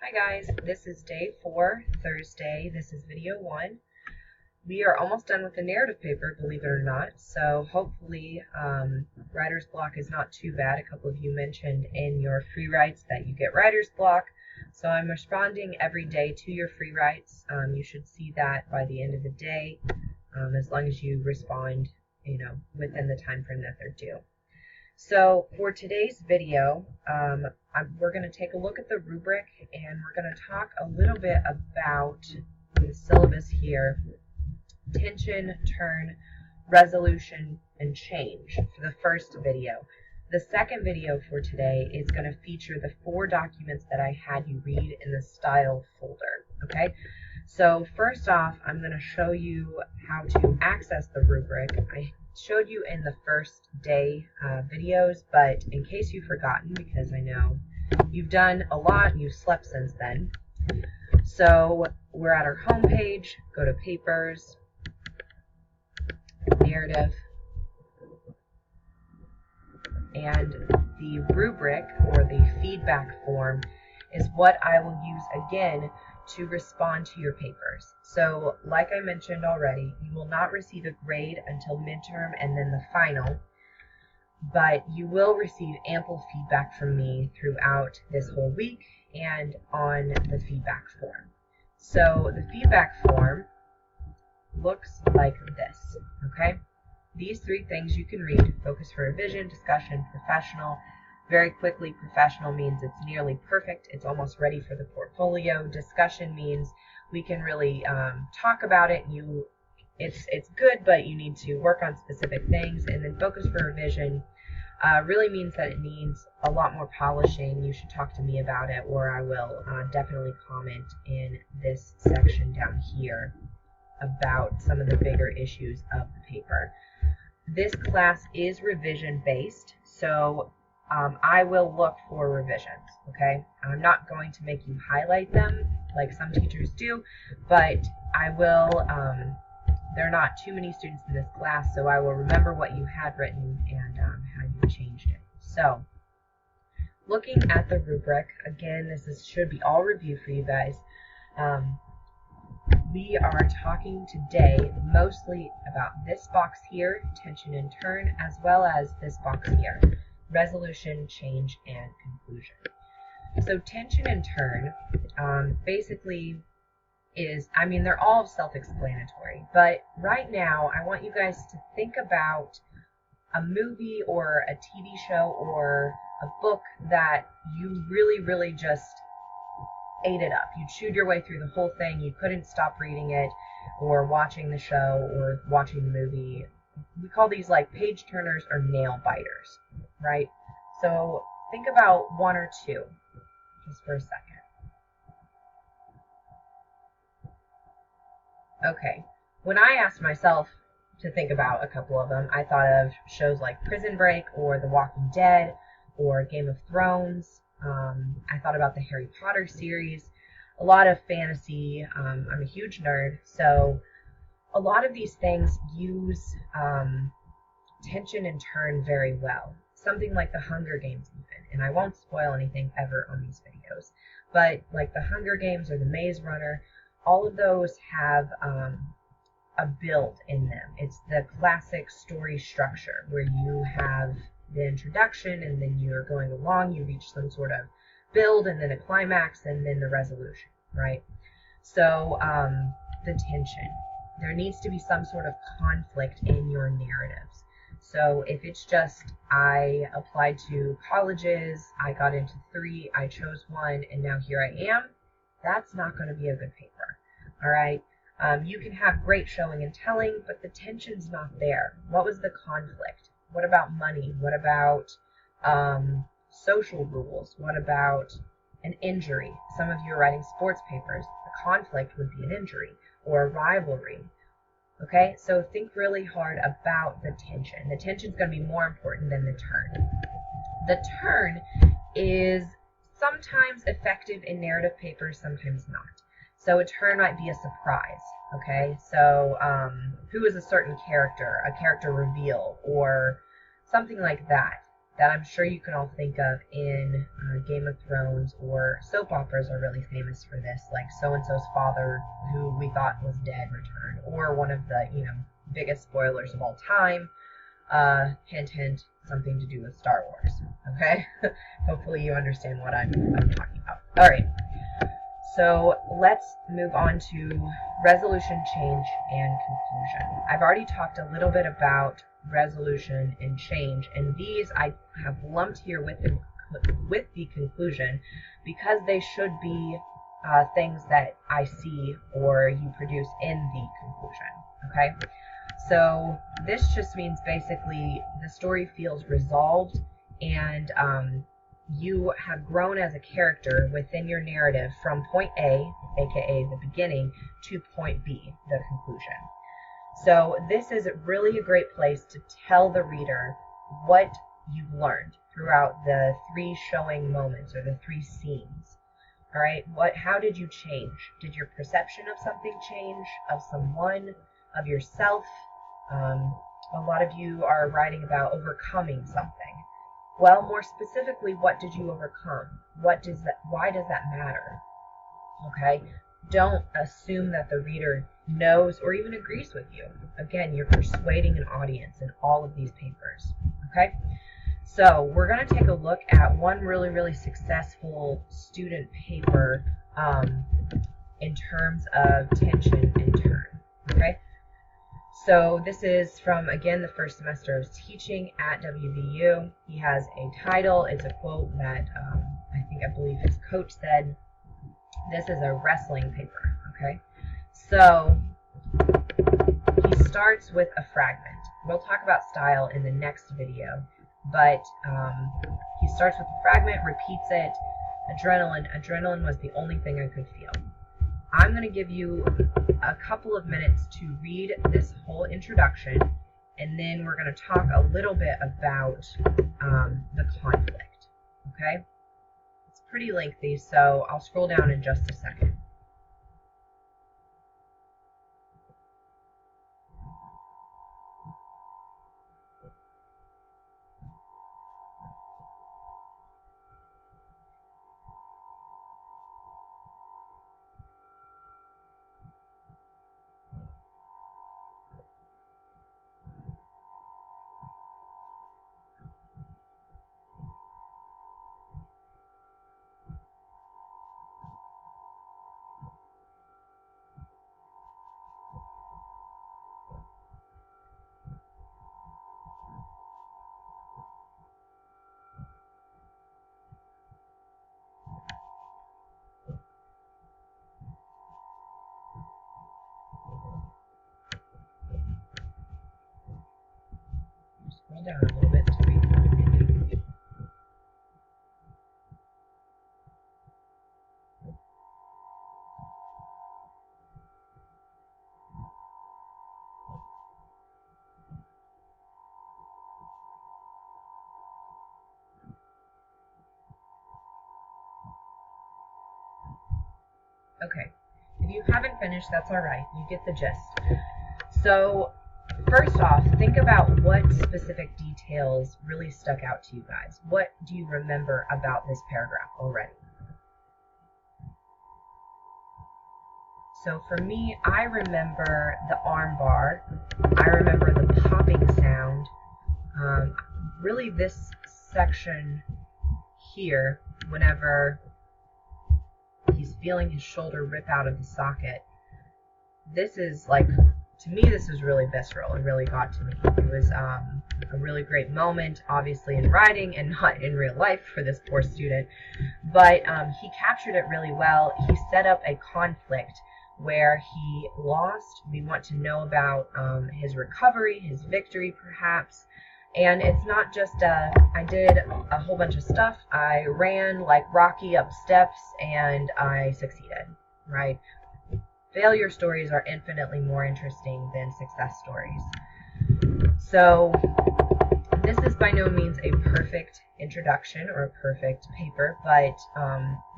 Hi guys, this is day 4, Thursday. This is video 1. We are almost done with the narrative paper, believe it or not, so hopefully writer's block is not too bad. A couple of you mentioned in your free writes that you get writer's block, so I'm responding every day to your free writes. You should see that by the end of the day, as long as you respond, within the time frame that they're due. So for today's video, we're going to take a look at the rubric, and we're going to talk a little bit about the syllabus here: tension, turn, resolution, and change for the first video. The second video for today is going to feature the 4 documents that I had you read in the style folder. Okay, so first off, I'm going to show you how to access the rubric. I showed you in the first day videos, but in case you've forgotten, because I know you've done a lot and you've slept since then. So we're at our home page. Go to Papers, Narrative, and the rubric, or the feedback form, is what I will use again to respond to your papers. So like I mentioned already, you will not receive a grade until midterm and then the final, but you will receive ample feedback from me throughout this whole week and on the feedback form. So the feedback form looks like this, okay? These 3 things you can read: focus for revision, discussion, professional. Very quickly, professional means it's nearly perfect, it's almost ready for the portfolio. Discussion means we can really talk about it. It's good, but you need to work on specific things. And then focus for revision really means that it needs a lot more polishing. You should talk to me about it, or I will definitely comment in this section down here about some of the bigger issues of the paper. This class is revision based, so I will look for revisions, okay? I'm not going to make you highlight them like some teachers do, but I will, there are not too many students in this class, so I will remember what you had written and how you changed it. So, looking at the rubric, again, should be all review for you guys. We are talking today mostly about this box here, tension and turn, as well as this box here, resolution, change, and conclusion. So tension and turn basically is, they're all self-explanatory, but right now I want you guys to think about a movie or a TV show or a book that you really just ate it up. You chewed your way through the whole thing. You couldn't stop reading it or watching the show or watching the movie. We call these like page turners or nail biters, right? So think about 1 or 2 just for a second. Okay, when I asked myself to think about a couple of them, I thought of shows like Prison Break or The Walking Dead or Game of Thrones. I thought about the Harry Potter series, a lot of fantasy. I'm a huge nerd, so a lot of these things use tension and turn very well. Something like the Hunger Games even, and I won't spoil anything ever on these videos, but like the Hunger Games or the Maze Runner, all of those have a build in them. It's the classic story structure where you have the introduction, and then you're going along, you reach some sort of build, and then a climax, and then the resolution, right? So the tension. There needs to be some sort of conflict in your narratives. So if it's just, I applied to colleges, I got into 3, I chose 1, and now here I am, that's not going to be a good paper, all right? You can have great showing and telling, but the tension's not there. What was the conflict? What about money? What about social rules? What about an injury? Some of you are writing sports papers. The conflict would be an injury or a rivalry. Okay, so think really hard about the tension. The tension is going to be more important than the turn. The turn is sometimes effective in narrative papers, sometimes not. So a turn might be a surprise, okay? So who is a certain character, a character reveal, or something like that. that I'm sure you can all think of in Game of Thrones, or soap operas are really famous for this, like so-and-so's father, who we thought was dead, returned, or one of the, biggest spoilers of all time, hint, hint, something to do with Star Wars, okay? Hopefully you understand what I'm talking about. All right, so let's move on to resolution, change, and conclusion. I've already talked a little bit about resolution and change, and these I have lumped here with the conclusion because they should be things that I see or you produce in the conclusion, okay? So this just means basically the story feels resolved, and you have grown as a character within your narrative from point A, aka the beginning, to point B, the conclusion. So this is really a great place to tell the reader what you've learned throughout the 3 showing moments, or the 3 scenes. All right, how did you change? Did your perception of something change, of someone, of yourself? A lot of you are writing about overcoming something. Well, more specifically, what did you overcome? Why does that matter? Okay? Don't assume that the reader knows or even agrees with you. Again, you're persuading an audience in all of these papers. Okay? So we're going to take a look at one really, really successful student paper in terms of tension and turn. Okay? So this is from, again, the first semester of teaching at WVU. He has a title. It's a quote that I believe his coach said. This is a wrestling paper, okay? So he starts with a fragment. We'll talk about style in the next video, but he starts with a fragment, repeats it. Adrenaline was the only thing I could feel. I'm going to give you a couple of minutes to read this whole introduction, and then we're going to talk a little bit about the conflict, okay? It's pretty lengthy, so I'll scroll down in just a second. Scroll down a little bit to read the ending. Okay, if you haven't finished, that's all right. You get the gist. So first off, think about what specific details really stuck out to you guys. What do you remember about this paragraph already? So for me, I remember the arm bar. I remember the popping sound. Really this section here, whenever he's feeling his shoulder rip out of the socket, this is like, to me, this is really visceral and really got to me. It was a really great moment, obviously in writing and not in real life for this poor student, but he captured it really well. He set up a conflict where he lost. We want to know about his recovery, his victory perhaps, and it's not just I did a whole bunch of stuff. I ran like Rocky up steps and I succeeded, right? Failure stories are infinitely more interesting than success stories. So this is by no means a perfect introduction or a perfect paper, but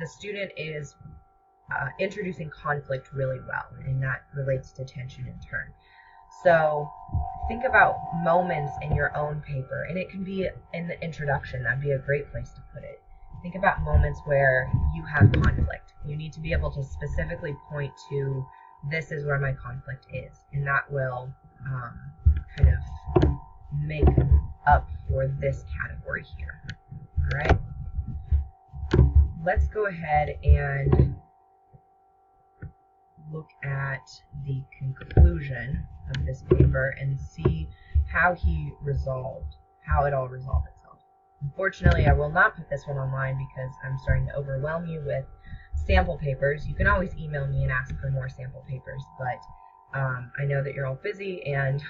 the student is introducing conflict really well, and that relates to tension and turn. So think about moments in your own paper, and it can be in the introduction. That'd be a great place to put it. Think about moments where you have conflict. You need to be able to specifically point to, this is where my conflict is, and that will kind of make up for this category here. All right, let's go ahead and look at the conclusion of this paper and see how it all resolved itself. Unfortunately, I will not put this one online because I'm starting to overwhelm you with sample papers. You can always email me and ask for more sample papers, but I know that you're all busy and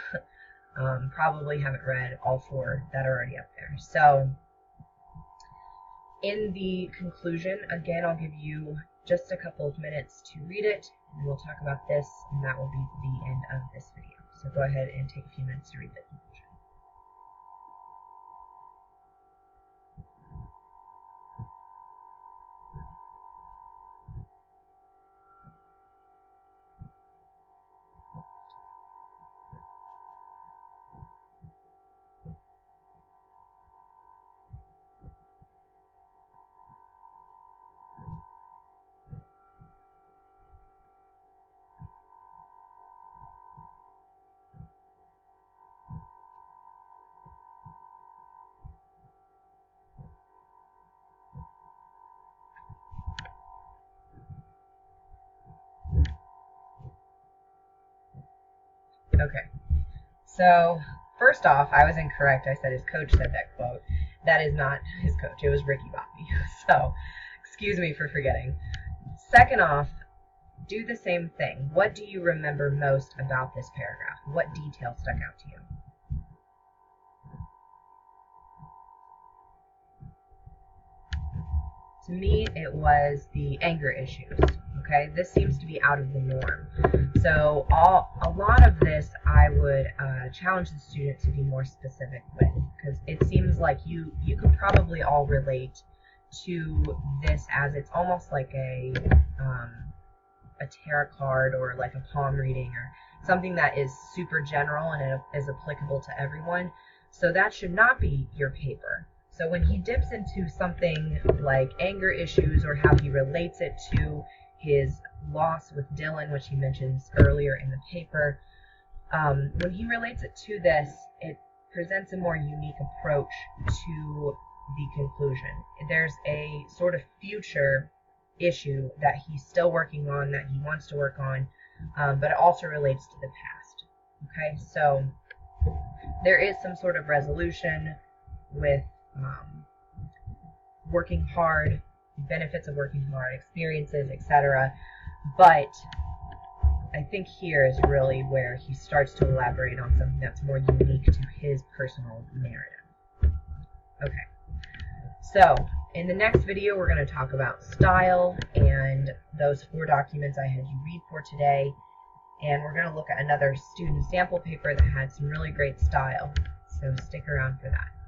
probably haven't read all 4 that are already up there. So in the conclusion, again, I'll give you just a couple of minutes to read it, and we'll talk about this, and that will be the end of this video. So go ahead and take a few minutes to read the conclusion. Okay, so first off, I was incorrect. I said his coach said that quote. That is not his coach. It was Ricky Bobby. So excuse me for forgetting. Second off, do the same thing. What do you remember most about this paragraph? What detail stuck out to you? To me, it was the anger issues. Okay, this seems to be out of the norm. So a lot of this I would challenge the student to be more specific with, because it seems like you could probably all relate to this, as it's almost like a tarot card or like a palm reading or something that is super general and it is applicable to everyone. So that should not be your paper. So when he dips into something like anger issues or how he relates it to his loss with Dylan, which he mentions earlier in the paper, when he relates it to this, it presents a more unique approach to the conclusion. There's a sort of future issue that he's still working on, that he wants to work on, but it also relates to the past. Okay, so there is some sort of resolution with working hard, benefits of working hard, experiences, etc. But I think here is really where he starts to elaborate on something that's more unique to his personal narrative. Okay, so in the next video, we're going to talk about style and those 4 documents I had you read for today. And we're going to look at another student sample paper that had some really great style. So stick around for that.